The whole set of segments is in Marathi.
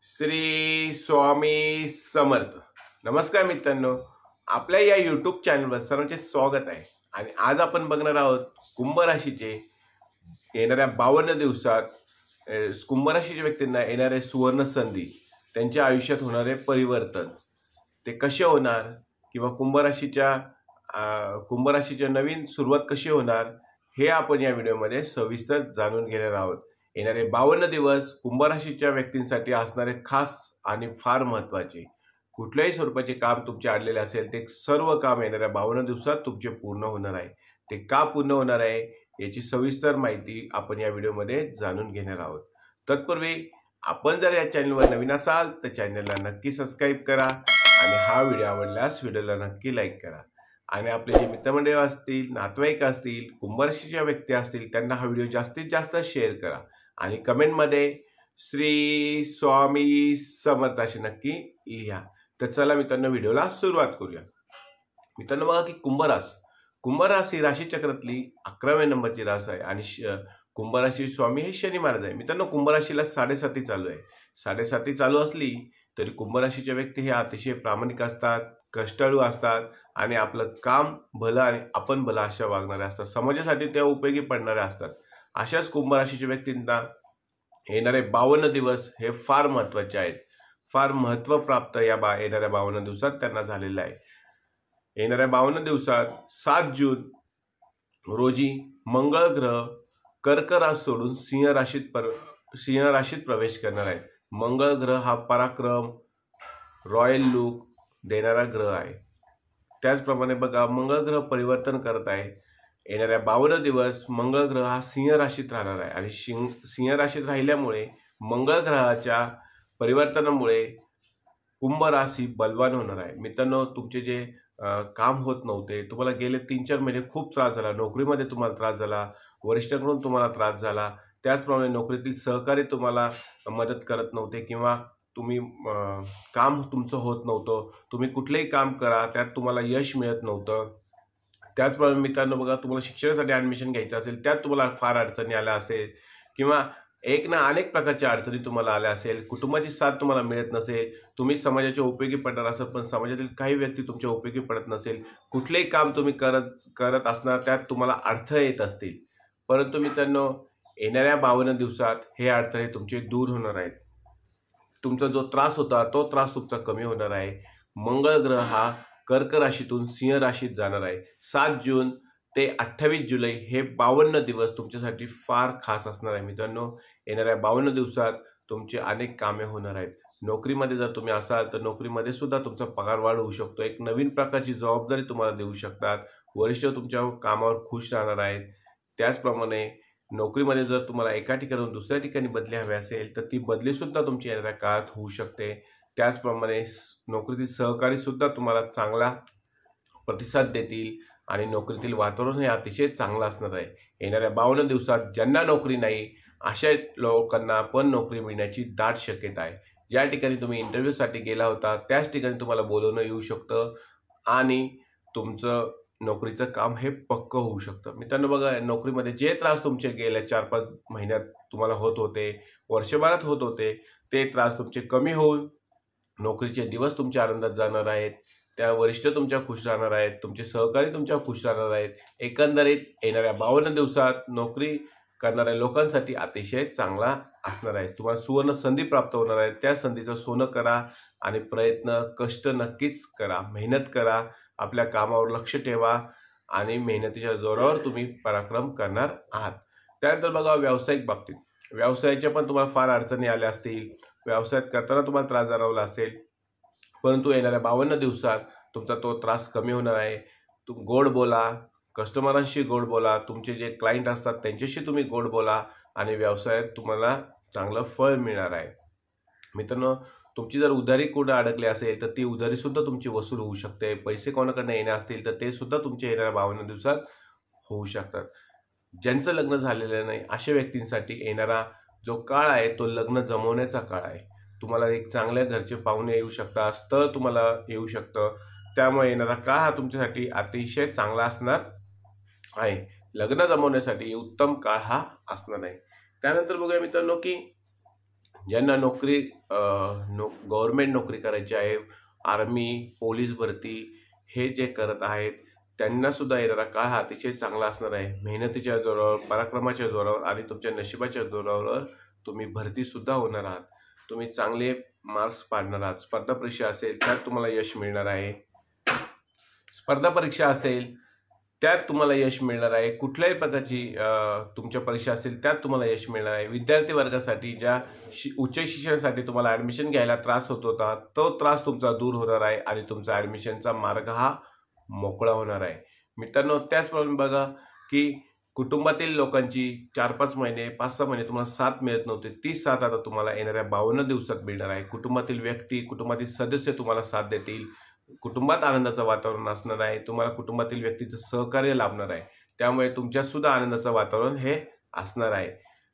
श्री स्वामी समर्थ. नमस्कार मित्रांनो, आपल्या या यूट्यूब चॅनलवर सर्वांचे स्वागत आहे. आणि आज आपण बघणार आहोत कुंभ राशीचे येणाऱ्या 52 दिवसात कुंभ राशीच्या व्यक्तींना येणारे सुवर्ण संधी, त्यांच्या आयुष्यात होणारे परिवर्तन ते कसे होणार किंवा कुंभ राशीच्या नवीन सुरुवात कशी होणार हे आपण या व्हिडिओमध्ये सविस्तर जाणून घेणार आहोत. येणारे 52 दिवस कुंभ राशीच्या व्यक्तींसाठी असणारे खास आणि फार महत्त्वाचे. कुठल्याही स्वरूपाचे काम तुमचे अडलेले असेल ते सर्व काम येणाऱ्या 52 दिवसात तुमचे पूर्ण होणार आहे. ते का पूर्ण होणार आहे याची सविस्तर माहिती आपण या व्हिडिओमध्ये जाणून घेणार आहोत. तत्पूर्वी आपण जर या चॅनलवर नवीन असाल तर चॅनलला नक्की सबस्क्राईब करा आणि हा व्हिडिओ आवडल्यास व्हिडिओला नक्की लाईक करा. आणि आपले जे मित्रमंडळी असतील, नातेवाईक असतील, कुंभ राशीच्या व्यक्ती असतील त्यांना हा व्हिडिओ जास्तीत जास्त शेअर करा आणि कमेंटमध्ये श्री स्वामी समर्थ असे नक्की लिहा. तर चला मित्रांनो, व्हिडिओला सुरुवात करूया. मित्रांनो बघा की कुंभ राशी राशीचक्रातली 11व्या नंबरची रास आहे आणि कुंभ राशी स्वामी हे शनी महाराज आहे. मित्रांनो कुंभ राशीला 7.5 चालू आहे. 7.5 चालू असली तरी कुंभ राशीच्या व्यक्ती हे अतिशय प्रामाणिक असतात, कष्टाळू असतात आणि आपलं काम भलं आणि आपण भलं अशा वागणारे असतात. समाजासाठी त्या उपयोगी पडणारे असतात. अशाच कुंभ राशीच्या व्यक्तींना येणारे 52 दिवस हे फार महत्त्वाचे आहेत. फार महत्त्व प्राप्त येणाऱ्या 52 दिवसात त्यांना झालेलं आहे. येणाऱ्या 52 दिवसात 7 जून रोजी मंगळ ग्रह कर्क रास सोडून सिंह राशीत प्रवेश करणार आहे. मंगळ ग्रह हा पराक्रम, रॉयल लुक देणारा ग्रह आहे. त्याचप्रमाणे बघा मंगळ ग्रह परिवर्तन करत आहे. येणाऱ्या 52 दिवस मंगळ ग्रह हा सिंह राशीत राहणार आहे आणि सिंह राशीत राहिल्यामुळे मंगळ ग्रहाच्या परिवर्तनामुळे कुंभ राशी बलवान होणार आहे. मित्रांनो तुमचे जे काम होत नव्हते, तुम्हाला गेले 3-4 महिने खूप त्रास झाला, नोकरीमध्ये तुम्हाला त्रास झाला, वरिष्ठांकडून तुम्हाला त्रास झाला, त्याचप्रमाणे नोकरीतील सहकारी तुम्हाला मदत करत नव्हते किंवा तुम्ही काम तुमचं होत नव्हतं, तुम्ही कुठलेही काम करा त्यात तुम्हाला यश मिळत नव्हतं. त्याचप्रमाणे मित्रांनो बघा तुम्हाला शिक्षणासाठी ॲडमिशन घ्यायचं असेल त्यात तुम्हाला फार अडचणी आल्या असेल किंवा अनेक प्रकारच्या अडचणी तुम्हाला आल्या असेल, कुटुंबाची साथ तुम्हाला मिळत नसेल, तुम्ही समाजाच्या उपयोगी पडणार असेल पण समाजातील काही व्यक्ती तुमच्या उपयोगी पडत नसेल, कुठलेही काम तुम्ही करत असणार त्यात तुम्हाला अडथळे येत असतील. परंतु मित्रांनो येणाऱ्या 52 दिवसात हे अडथळे तुमचे दूर होणार आहेत. तुमचा जो त्रास होता तो त्रास तुमचा कमी होणार आहे. मंगळ ग्रह हा कर्क राशीतून सिंह राशीत जाणार आहे. 7 जून ते 28 जुलै हे 52 दिवस तुमच्यासाठी फार खास असणार आहे. मित्रांनो येणाऱ्या 52 दिवसात तुमचे अनेक कामे होणार आहेत. नोकरीमध्ये जर तुम्ही असाल तर नोकरीमध्ये सुद्धा तुमचा पगार वाढ होऊ शकतो. एक नवीन प्रकारची जबाबदारी तुम्हाला देऊ शकतात. वरिष्ठ तुमच्या कामावर खुश राहणार आहेत. त्याचप्रमाणे नोकरीमध्ये जर तुम्हाला एका ठिकाणाहून दुसऱ्या ठिकाणी बदली हवी असेल तर ती बदलीसुद्धा तुमची येणाऱ्या काळात होऊ शकते. त्याचप्रमाणे नोकरीतील सहकारी सुद्धा तुम्हाला चांगला प्रतिसाद देतील आणि नोकरीतील वातावरण हे अतिशय चांगलं असणार आहे. येणाऱ्या 52 दिवसात ज्यांना नोकरी नाही अशा लोकांना पण नोकरी मिळण्याची दाट शक्यता आहे. ज्या ठिकाणी तुम्ही इंटरव्ह्यूसाठी गेला होता त्याच ठिकाणी तुम्हाला बोलवणं येऊ शकतं आणि तुमचं नोकरीचं काम हे पक्कं होऊ शकतं. मित्रांनो बघा नोकरीमध्ये जे त्रास तुमचे गेल्या 4-5 महिन्यात तुम्हाला होत होते, वर्षभरात होत होते, ते त्रास तुमचे कमी होऊन नोकरीचे दिवस तुमच्या आनंदात जाणार आहेत. त्या वरिष्ठ तुमच्या खुश राहणार आहेत, तुमचे सहकारी तुमच्या खुश राहणार आहेत. एकंदरीत येणाऱ्या 52 दिवसात नोकरी करणाऱ्या लोकांसाठी अतिशय चांगला असणार आहे. तुम्हाला सुवर्ण संधी प्राप्त होणार आहे. त्या संधीचं सोनं करा आणि कष्ट नक्कीच करा, मेहनत करा, आपल्या कामावर लक्ष ठेवा आणि मेहनतीच्या जोरावर तुम्ही पराक्रम करणार आहात. त्यानंतर बघा व्यावसायिक बाबतीत, व्यवसायाच्या पण तुम्हाला फार अडचणी आल्या असतील, व्यवसायात करताना तुम्हाला त्रास जाणवला असेल, परंतु येणाऱ्या 52 दिवसात तुमचा तो त्रास कमी होणार आहे. गोड बोला, कस्टमरांशी गोड बोला, तुमचे जे क्लायंट असतात त्यांच्याशी तुम्ही गोड बोला आणि व्यवसायात तुम्हाला चांगलं फळ मिळणार आहे. मित्रांनो तुमची जर उधारी कुठं अडकली असेल तर ती उधारीसुद्धा तुमची वसूल होऊ शकते. पैसे कोणाकडनं येणे असतील तर ते सुद्धा तुमच्या येणाऱ्या 52 दिवसात होऊ शकतात. ज्यांचं लग्न झालेलं नाही अशा व्यक्तींसाठी येणारा जो काळ आहे तो लग्न जमवण्याचा काळ आहे. तुम्हाला एक चांगल्या घरचे पाहुणे येऊ शकतात, स्थळ तुम्हाला येऊ शकतं. त्यामुळे येणारा काळ हा तुमच्यासाठी अतिशय चांगला असणार आहे. लग्न जमवण्यासाठी उत्तम काळ हा असणार आहे. त्यानंतर बघूया मित्रांनो की ज्यांना गव्हर्नमेंट नोकरी करायची आहे, आर्मी, पोलीस भरती हे जे करत आहेत त्यांना सुद्धा येणारा काळ हा अतिशय चांगला असणार आहे. मेहनतीच्या जोरावर, पराक्रमाच्या जोरावर आणि तुमच्या नशिबाच्या जोरावर तुम्ही भरती सुद्धा होणार आहात. तुम्ही चांगले मार्क्स पाडणार आहात. स्पर्धा परीक्षा असेल त्यात तुम्हाला यश मिळणार आहे. स्पर्धा परीक्षा असेल त्यात तुम्हाला यश मिळणार आहे. कुठल्याही प्रकारची तुमच्या परीक्षा असतील त्यात तुम्हाला यश मिळणार आहे. विद्यार्थी वर्गासाठी ज्या उच्च शिक्षणासाठी तुम्हाला ॲडमिशन घ्यायला त्रास होत होता तो त्रास तुमचा दूर होणार आहे आणि तुमचा ॲडमिशनचा मार्ग हा मोकळा होणार आहे. मित्रांनो, त्याचप्रमाणे बघा की कुटुंबातील लोकांची 4-5 महिने 5-6 महिने तुम्हाला साथ मिळत नव्हती, ती साथ आता तुम्हाला येणाऱ्या 52 दिवसात मिळणार आहे. कुटुंबातील व्यक्ती, कुटुंबातील सदस्य तुम्हाला साथ देतील. कुटुंबात आनंदाचं वातावरण असणार आहे. तुम्हाला कुटुंबातील व्यक्तीचं सहकार्य लाभणार आहे. त्यामुळे तुमच्यात सुद्धा आनंदाचं वातावरण हे असणार आहे.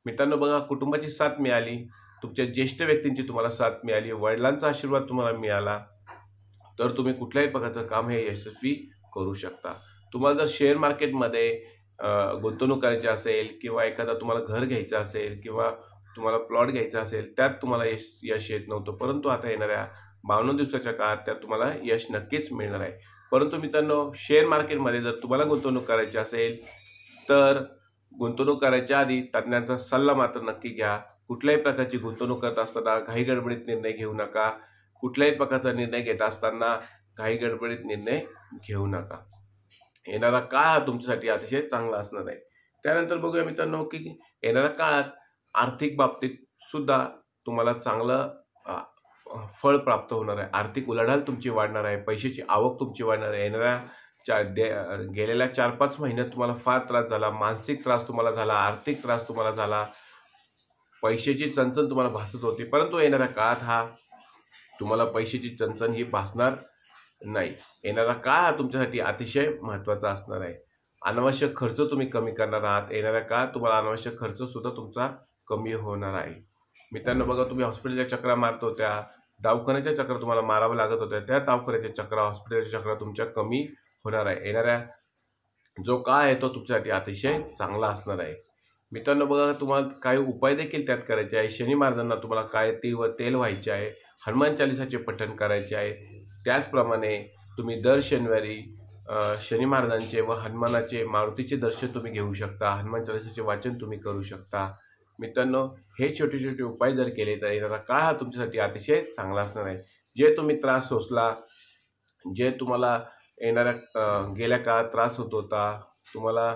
मित्रांनो बघा, कुटुंबाची साथ मिळाली, तुमच्या ज्येष्ठ व्यक्तींची तुम्हाला साथ मिळाली, वडिलांचा आशीर्वाद तुम्हाला मिळाला तर तुम्ही कुठल्याही प्रकारचं काम हे यशस्वी करू शकता. तुम्हाला जर शेअर मार्केटमध्ये गुंतवणूक करायची असेल किंवा एखादा तुम्हाला घर घ्यायचं असेल किंवा तुम्हाला प्लॉट घ्यायचा असेल त्यात तुम्हाला यश येत नव्हतं, परंतु आता येणाऱ्या 52 दिवसाच्या काळात त्यात तुम्हाला यश नक्कीच मिळणार आहे. परंतु मित्रांनो, शेअर मार्केटमध्ये जर तुम्हाला गुंतवणूक करायची असेल तर गुंतवणूक करायच्या आधी तज्ञांचा सल्ला मात्र नक्की घ्या. कुठल्याही प्रकारची गुंतवणूक करत असताना घाई गडबडीत निर्णय घेऊ नका. कुठल्याही प्रकारचा निर्णय घेत असताना घाई गडबडीत निर्णय घेऊ नका. येणारा काळ हा तुमच्यासाठी अतिशय चांगला असणार आहे. त्यानंतर बघूया मित्रांनो की येणाऱ्या काळात आर्थिक बाबतीत सुद्धा तुम्हाला चांगलं फळ प्राप्त होणार आहे. आर्थिक उलाढाल तुमची वाढणार आहे. पैशाची आवक तुमची वाढणार आहे. येणाऱ्या गेलेल्या 4-5 महिन्यात तुम्हाला फार त्रास झाला, मानसिक त्रास तुम्हाला झाला, आर्थिक त्रास तुम्हाला झाला, पैशाची चणचण तुम्हाला भासत होती, परंतु येणाऱ्या काळात हा तुम्हाला पैशाची चणचण ही भासणार नाही. येणारा काळ हा तुमच्यासाठी अतिशय महत्त्वाचा असणार आहे. अनावश्यक खर्च तुम्ही कमी करणार आहात. येणाऱ्या काळात तुम्हाला अनावश्यक खर्च सुद्धा तुमचा कमी होणार आहे. मित्रांनो बघा, तुम्ही हॉस्पिटलच्या चक्रा मारत होत्या, दवाखान्याच्या चक्र तुम्हाला मारावं लागत होत्या, त्या दवाखान्याच्या चक्र, हॉस्पिटलच्या चक्र तुमच्या कमी होणार आहे. येणाऱ्या जो काळ आहे तो तुमच्यासाठी अतिशय चांगला असणार आहे. मित्रांनो बघा, तुम्हाला काही उपाय देखील त्यात करायचे आहे. शनी महाराजांना तुम्हाला काय तेल व्हायचे आहे, हनुमान चालिसाचे पठण करायचे आहे. त्याचप्रमाणे तुम्ही दर शनिवारी शनी महाराजांचे व हनुमानाचे, मारुतीचे दर्शन तुम्ही घेऊ शकता. हनुमान चालिसाचे वाचन तुम्ही करू शकता. मित्रांनो, हे छोटे छोटे उपाय जर केले तर येणारा काळ हा तुमच्यासाठी अतिशय चांगला असणार आहे. जे तुम्ही त्रास सोसला, जे तुम्हाला येणाऱ्या गेल्या काळात त्रास होत होता, तुम्हाला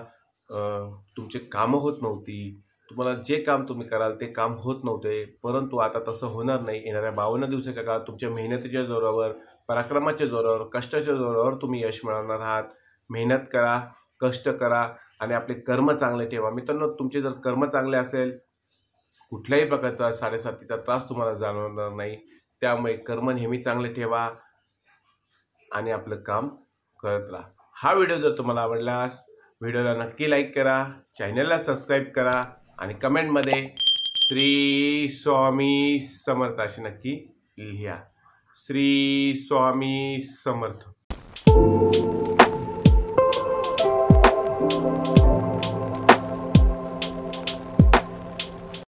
तुमचे कामं होत नव्हती, तुम्हाला जे काम तुम्ही कराल ते काम होत नव्हते, परंतु आता तसं होणार नाही. येणाऱ्या 52 दिवसाच्या काळात तुमच्या मेहनतीच्या जोरावर, पराक्रमाच्या जोरावर, कष्टाच्या जोरावर तुम्ही यश मिळवणार आहात. मेहनत करा, कष्ट करा आणि आपले कर्म चांगले ठेवा. मित्रांनो, तुमचे जर कर्म चांगले असेल, कुठल्याही प्रकारचा 7.5चा त्रास तुम्हाला जाणवणार नाही. त्यामुळे कर्म नेहमी चांगले ठेवा आणि आपलं काम करत राहा. हा व्हिडिओ जर तुम्हाला आवडल्यास व्हिडिओला नक्की लाईक करा, चॅनलला सबस्क्राईब करा आणि कमेंटमध्ये श्री स्वामी समर्थ अशी नक्की लिहा. श्री स्वामी समर्थ.